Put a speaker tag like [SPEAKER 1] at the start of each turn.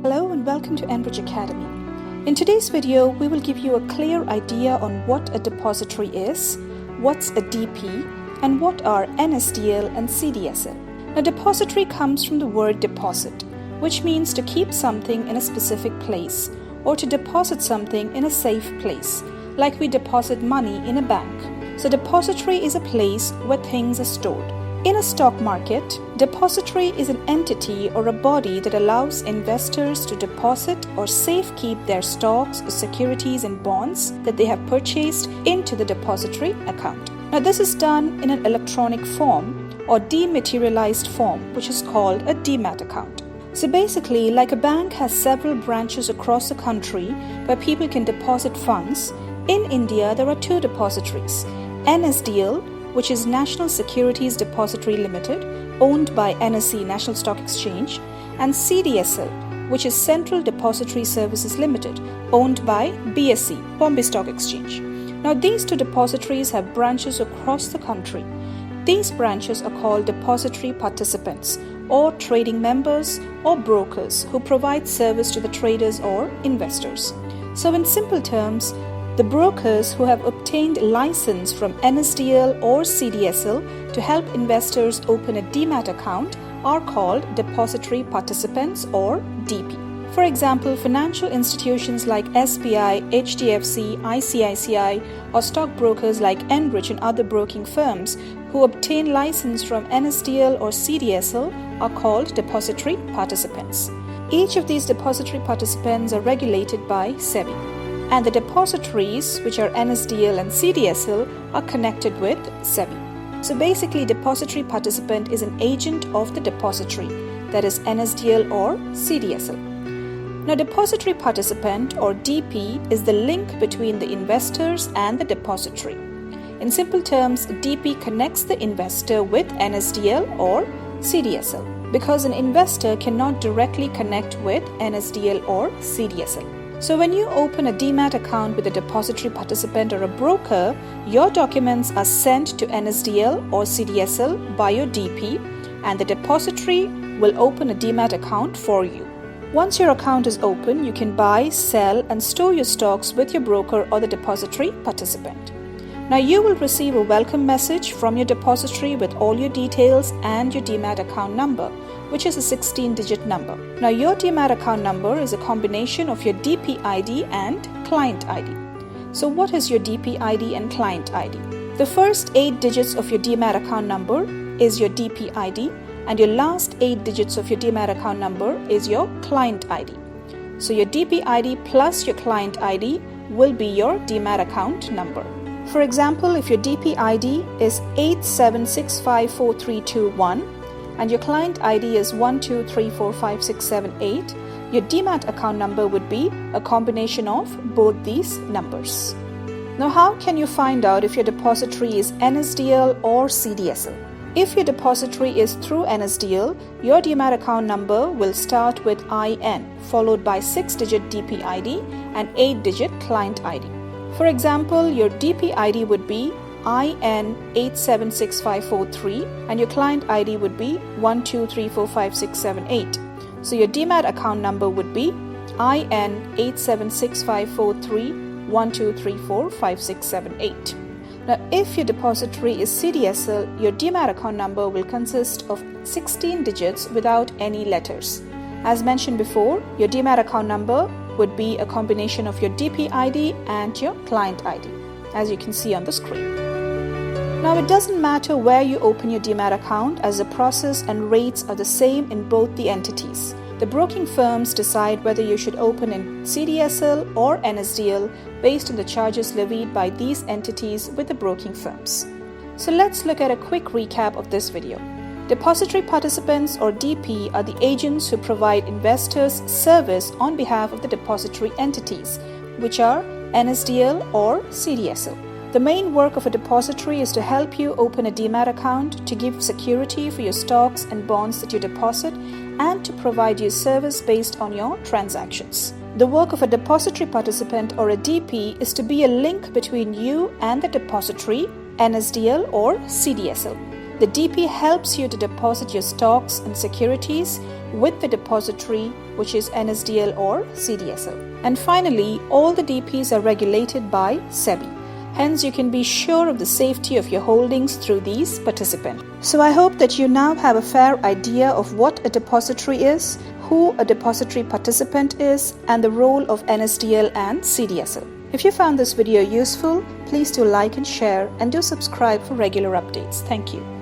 [SPEAKER 1] Hello and welcome to Enrich Academy. In today's video, we will give you a clear idea on what a depository is, what's a DP, and what are NSDL and CDSL. Now, depository comes from the word deposit, which means to keep something in a specific place or to deposit something in a safe place, like we deposit money in a bank. So depository is a place where things are stored. In a stock market, depository is an entity or a body that allows investors to deposit or safekeep their stocks, securities and bonds that they have purchased into the depository account. Now, this is done in an electronic form or dematerialized form, which is called a demat account. So basically, like a bank has several branches across the country where people can deposit funds, in India there are two depositories, NSDL, which is National Securities Depository Limited, owned by NSE, National Stock Exchange, and CDSL, which is Central Depository Services Limited, owned by BSE, Bombay Stock Exchange. Now, these two depositories have branches across the country. These branches are called depository participants, or trading members or brokers who provide service to the traders or investors. So in simple terms, the brokers who have obtained license from NSDL or CDSL to help investors open a demat account are called depository participants or DP. For example, financial institutions like SBI, HDFC, ICICI, or stockbrokers like Enrich and other broking firms who obtain license from NSDL or CDSL are called depository participants. Each of these depository participants are regulated by SEBI. And the depositories, which are NSDL and CDSL, are connected with SEBI. So basically, depository participant is an agent of the depository, that is NSDL or CDSL. Now, depository participant or DP is the link between the investors and the depository. In simple terms, DP connects the investor with NSDL or CDSL because an investor cannot directly connect with NSDL or CDSL. So when you open a demat account with a depository participant or a broker, your documents are sent to NSDL or CDSL by your DP, and the depository will open a demat account for you. Once your account is open, you can buy, sell, and store your stocks with your broker or the depository participant. Now, you will receive a welcome message from your depository with all your details and your demat account number, which is a 16-digit number. Now, your demat account number is a combination of your DP ID and client ID. So what is your DP ID and client ID? The first 8 digits of your demat account number is your DP ID, and your last 8 digits of your demat account number is your client ID. So your DP ID plus your client ID will be your demat account number. For example, if your DP ID is 87654321 and your client ID is 123456778, your demat account number would be a combination of both these numbers. Now, how can you find out if your depository is NSDL or CDSL? If your depository is through NSDL, your demat account number will start with IN, followed by 6-digit DP ID and 8-digit client ID. For example, your DP ID would be IN 876543 and your client ID would be 123456778. So your demat account number would be IN 876543 12345678. Now, if your depository is CDSL, your demat account number will consist of 16 digits without any letters. As mentioned before, your demat account number would be a combination of your DP ID and your client ID, as you can see on the screen. Now, it doesn't matter where you open your demat account, as the process and rates are the same in both the entities. The broking firms decide whether you should open in CDSL or NSDL based on the charges levied by these entities with the broking firms. So let's look at a quick recap of this video. Depository participants or DP are the agents who provide investors service on behalf of the depository entities, which are NSDL or CDSL. The main work of a depository is to help you open a demat account, to give security for your stocks and bonds that you deposit, and to provide you service based on your transactions. The work of a depository participant or a DP is to be a link between you and the depository, NSDL or CDSL. The DP helps you to deposit your stocks and securities with the depository, which is NSDL or CDSL. And finally, all the DPs are regulated by SEBI. Hence, you can be sure of the safety of your holdings through these participants. So I hope that you now have a fair idea of what a depository is, who a depository participant is, and the role of NSDL and CDSL. If you found this video useful, please do like and share, and do subscribe for regular updates. Thank you.